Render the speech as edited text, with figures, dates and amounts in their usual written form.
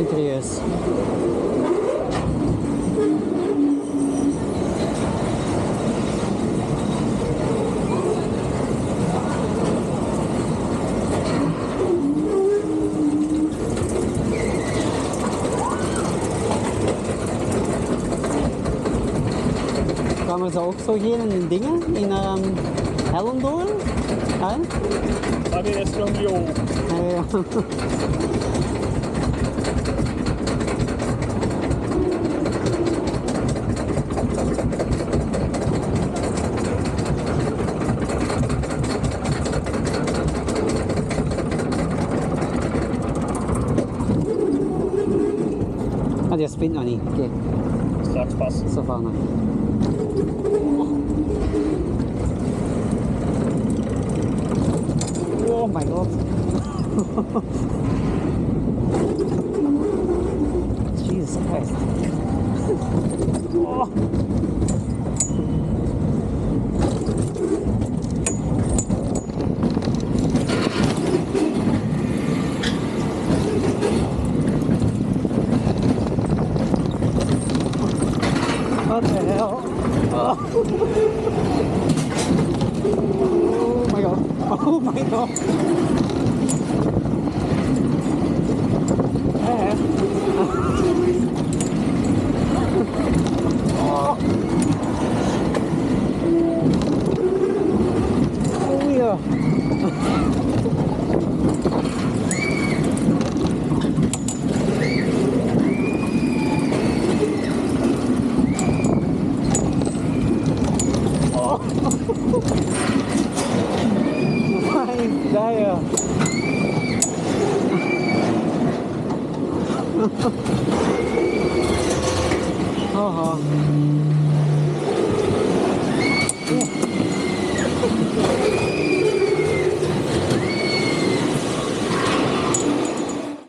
Serieus. Kwamen ze ook zo geen dingen in Helen door? Huh? I mean, it's from you. Ja. Ah, die spint nog niet. Kijk, Straks pas. Savannah. Oh my god. Jesus Christ. Oh. What the hell? Oh. Oh my god. Oh my god. Oh. Oh yeah. Daar. Oh.